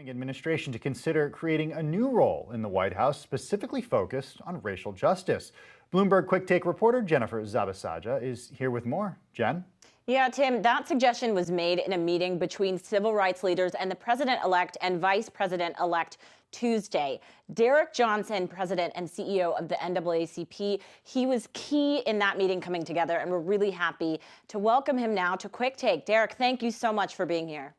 Administration to consider creating a new role in the White House specifically focused on racial justice. Bloomberg Quicktake reporter Jennifer Zabasajja is here with more. Jen? Yeah, Tim, that suggestion was made in a meeting between civil rights leaders and the president-elect and vice president-elect Tuesday. Derrick Johnson, president and CEO of the NAACP, he was key in that meeting coming together, and we're really happy to welcome him now to Quicktake. Derrick, thank you so much for being here.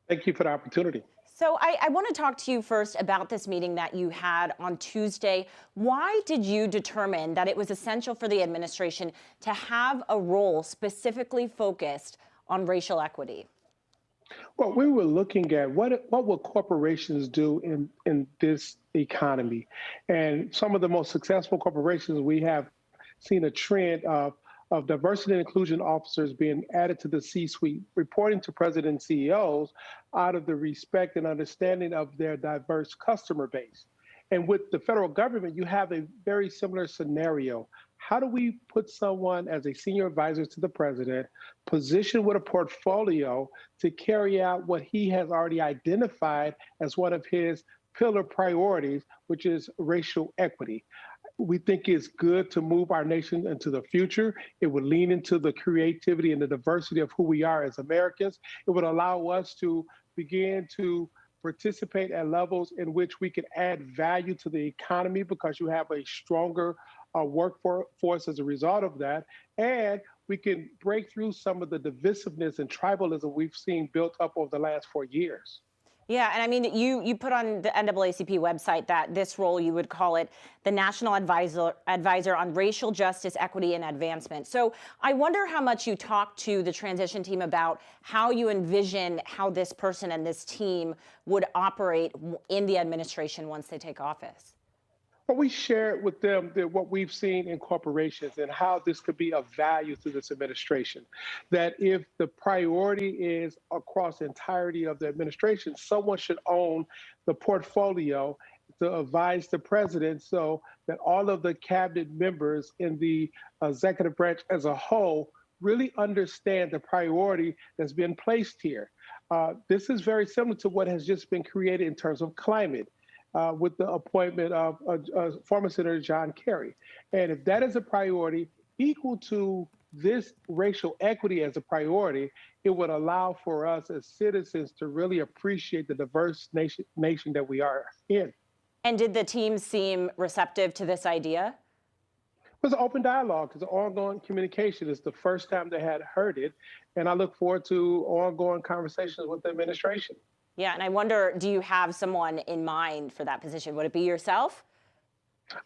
Thank you for the opportunity. So I want to talk to you first about this meeting that you had on Tuesday. Why did you determine that it was essential for the administration to have a role specifically focused on racial equity? Well, we were looking at what will corporations do in this economy. And some of the most successful corporations, we have seen a trend of diversity and inclusion officers being added to the C-suite, reporting to president and CEOs out of the respect and understanding of their diverse customer base. And with the federal government, you have a very similar scenario. How do we put someone as a senior advisor to the president, positioned with a portfolio to carry out what he has already identified as one of his pillar priorities, which is racial equity? We think it's good to move our nation into the future. It would lean into the creativity and the diversity of who we are as Americans. It would allow us to begin to participate at levels in which we can add value to the economy because you have a stronger workforce as a result of that. And we can break through some of the divisiveness and tribalism we've seen built up over the last 4 years. Yeah, and I mean, you put on the NAACP website that this role, you would call it the National Advisor on Racial Justice, Equity, and Advancement. So I wonder how much you talked to the transition team about how you envision how this person and this team would operate in the administration once they take office. Well, we shared with them what we've seen in corporations and how this could be of value to this administration. That if the priority is across the entirety of the administration, someone should own the portfolio to advise the president so that all of the cabinet members in the executive branch as a whole really understand the priority that's been placed here. This is very similar to what has just been created in terms of climate. With the appointment of former Senator John Kerry. And if that is a priority equal to this racial equity as a priority, it would allow for us as citizens to really appreciate the diverse nation that we are in. And did the team seem receptive to this idea? It was an open dialogue. It's an ongoing communication. It's the first time they had heard it. And I look forward to ongoing conversations with the administration. Yeah, and I wonder, do you have someone in mind for that position? Would it be yourself?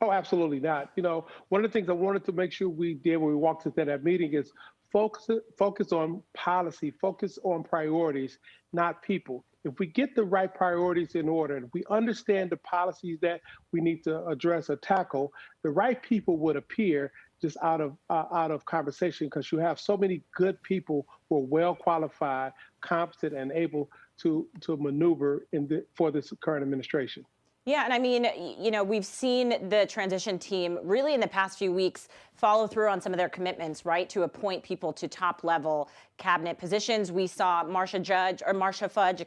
Oh, absolutely not. You know, one of the things I wanted to make sure we did when we walked into that meeting is focus on policy, focus on priorities, not people. If we get the right priorities in order, and we understand the policies that we need to address or tackle, the right people would appear just out of conversation because you have so many good people who are well qualified, competent, and able to maneuver for this current administration. Yeah, and I mean, you know, we've seen the transition team really in the past few weeks follow through on some of their commitments, right, to appoint people to top-level cabinet positions. We saw Marcia Fudge,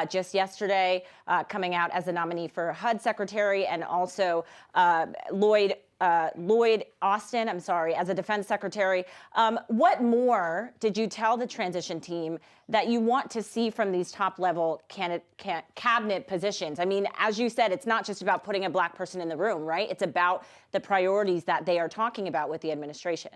just yesterday coming out as the nominee for HUD secretary, and also Lloyd Austin, as a defense secretary. What more did you tell the transition team that you want to see from these top-level cabinet positions? I mean, as you said, it's not just about putting a black person in the room, right? It's about the priorities that they are talking about with the administration.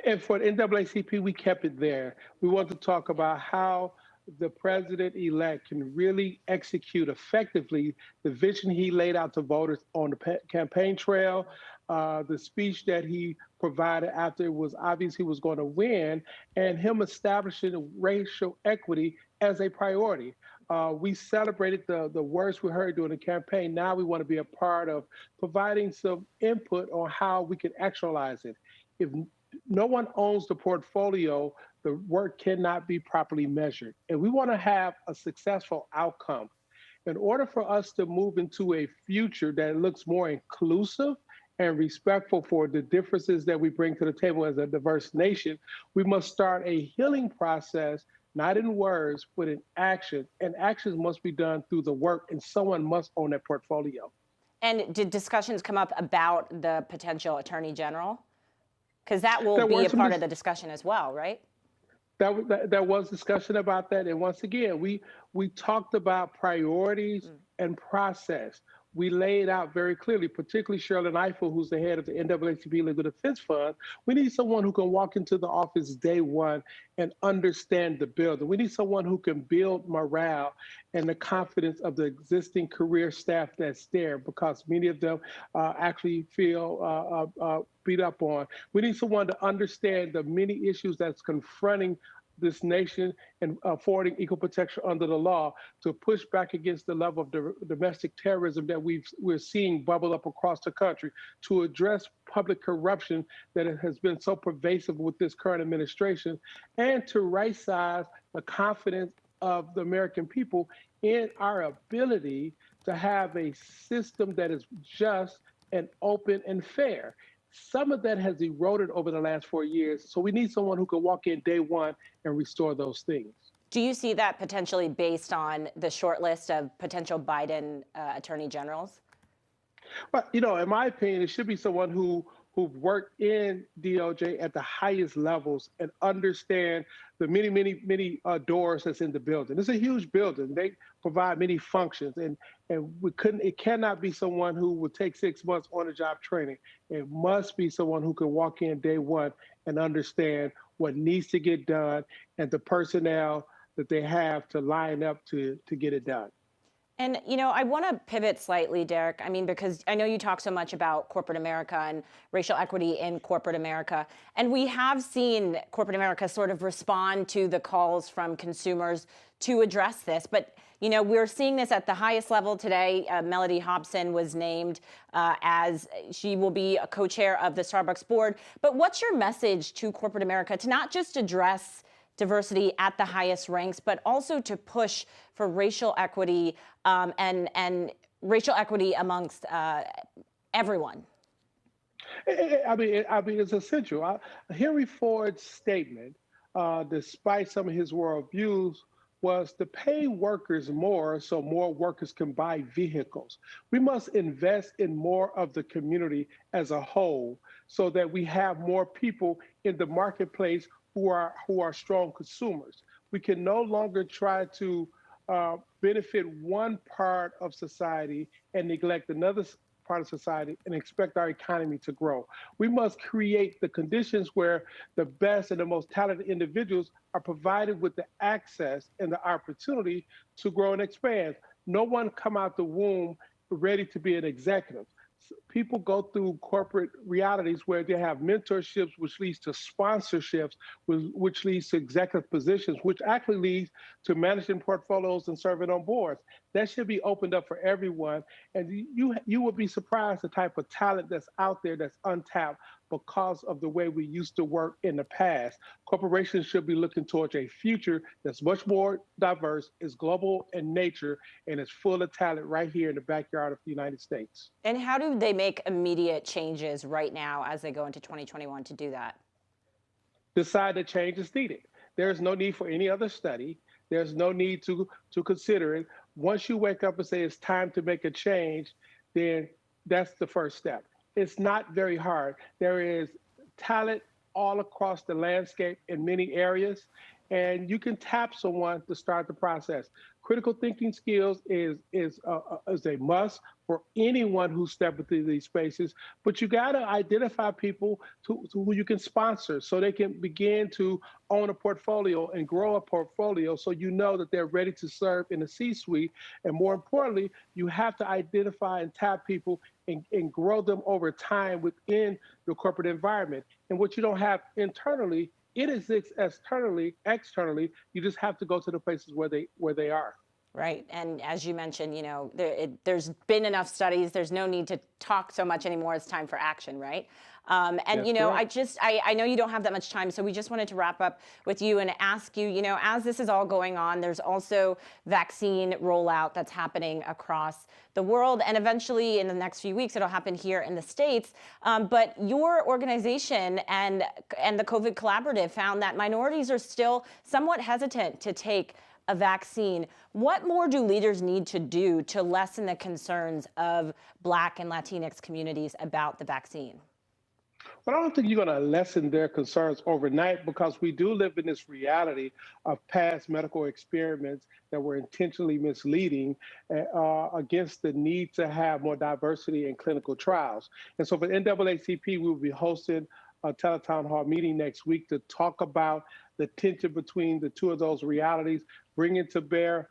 And for the NAACP, we kept it there. We want to talk about how the president-elect can really execute effectively the vision he laid out to voters on the campaign trail, the speech that he provided after it was obvious he was going to win, and him establishing racial equity as a priority. We celebrated the words we heard during the campaign. Now we want to be a part of providing some input on how we can actualize it. If no one owns the portfolio, the work cannot be properly measured. And we want to have a successful outcome. In order for us to move into a future that looks more inclusive and respectful for the differences that we bring to the table as a diverse nation, we must start a healing process not in words, but in action. And actions must be done through the work, and someone must own that portfolio. And did discussions come up about the potential attorney general? Because that will There be were a some part of the discussion as well, right? there was discussion about that, and once again, we talked about priorities and process. We laid out very clearly, particularly Shirley Eiffel, who's the head of the NAACP Legal Defense Fund. We need someone who can walk into the office day one and understand the building. We need someone who can build morale and the confidence of the existing career staff that's there, because many of them actually feel beat up on. We need someone to understand the many issues that's confronting this nation and affording equal protection under the law, to push back against the level of domestic terrorism that we're seeing bubble up across the country, to address public corruption that has been so pervasive with this current administration, and to right-size the confidence of the American people in our ability to have a system that is just and open and fair. Some of that has eroded over the last 4 years. So we need someone who can walk in day one and restore those things. Do you see that potentially based on the short list of potential Biden attorney generals? Well, in my opinion, it should be someone who've worked in DOJ at the highest levels and understand the many doors that's in the building. It's a huge building. They provide many functions, and it cannot be someone who will take 6 months on the job training. It must be someone who can walk in day one and understand what needs to get done and the personnel that they have to line up to get it done. And, I want to pivot slightly, Derrick. I mean, because I know you talk so much about corporate America and racial equity in corporate America. And we have seen corporate America sort of respond to the calls from consumers to address this. But, we're seeing this at the highest level today. Mellody Hobson was named as she will be a co-chair of the Starbucks board. But what's your message to corporate America to not just address diversity at the highest ranks, but also to push for racial equity and racial equity amongst everyone? I mean, it's essential. Henry Ford's statement, despite some of his worldviews, was to pay workers more so more workers can buy vehicles. We must invest in more of the community as a whole so that we have more people in the marketplace who are strong consumers. We can no longer try to benefit one part of society and neglect another part of society and expect our economy to grow. We must create the conditions where the best and the most talented individuals are provided with the access and the opportunity to grow and expand. No one come out the womb ready to be an executive. People go through corporate realities where they have mentorships, which leads to sponsorships, which leads to executive positions, which actually leads to managing portfolios and serving on boards. That should be opened up for everyone. And you will be surprised the type of talent that's out there that's untapped because of the way we used to work in the past. Corporations should be looking towards a future that's much more diverse, is global in nature, and is full of talent right here in the backyard of the United States. And how do they make immediate changes right now as they go into 2021 to do that? Decide that change is needed. There's no need for any other study. There's no need to consider it. Once you wake up and say it's time to make a change, then that's the first step. It's not very hard. There is talent all across the landscape in many areas, and you can tap someone to start the process. Critical thinking skills is a must for anyone who steps into these spaces, but you got to identify people to who you can sponsor so they can begin to own a portfolio and grow a portfolio so you know that they're ready to serve in the C-suite. And more importantly, you have to identify and tap people and grow them over time within your corporate environment. And what you don't have internally, it exists externally. You just have to go to the places where they are. Right. And as you mentioned, there's been enough studies. There's no need to talk so much anymore. It's time for action, right? And, That's correct. I know you don't have that much time. So we just wanted to wrap up with you and ask you, as this is all going on, there's also vaccine rollout that's happening across the world. And eventually in the next few weeks, it'll happen here in the States. But your organization and the COVID Collaborative found that minorities are still somewhat hesitant to take a vaccine. What more do leaders need to do to lessen the concerns of Black and Latinx communities about the vaccine? But I don't think you're going to lessen their concerns overnight because we do live in this reality of past medical experiments that were intentionally misleading against the need to have more diversity in clinical trials. And so for NAACP, we will be hosting a teletown hall meeting next week to talk about the tension between the two of those realities, bringing to bear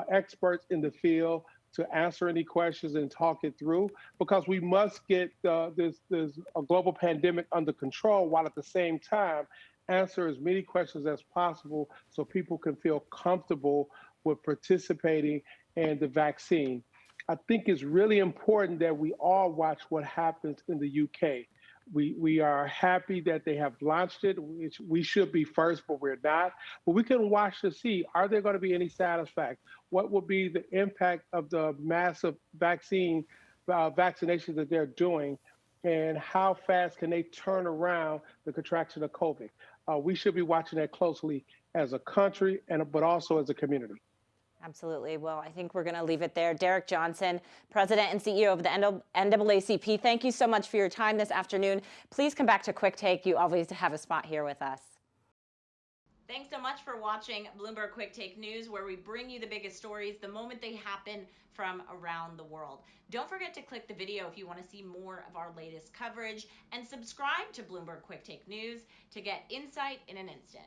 experts in the field to answer any questions and talk it through, because we must get this a global pandemic under control while at the same time answer as many questions as possible so people can feel comfortable with participating in the vaccine. I think it's really important that we all watch what happens in the UK. We are happy that they have launched it, which we should be first, but we're not. But we can watch to see, are there going to be any side effects? What will be the impact of the massive vaccinations that they're doing? And how fast can they turn around the contraction of COVID? We should be watching that closely as a country, but also as a community. Absolutely. Well, I think we're going to leave it there. Derrick Johnson, President and CEO of the NAACP, thank you so much for your time this afternoon. Please come back to Quick Take. You always have a spot here with us. Thanks so much for watching Bloomberg Quick Take News, where we bring you the biggest stories the moment they happen from around the world. Don't forget to click the video if you want to see more of our latest coverage, and subscribe to Bloomberg Quick Take News to get insight in an instant.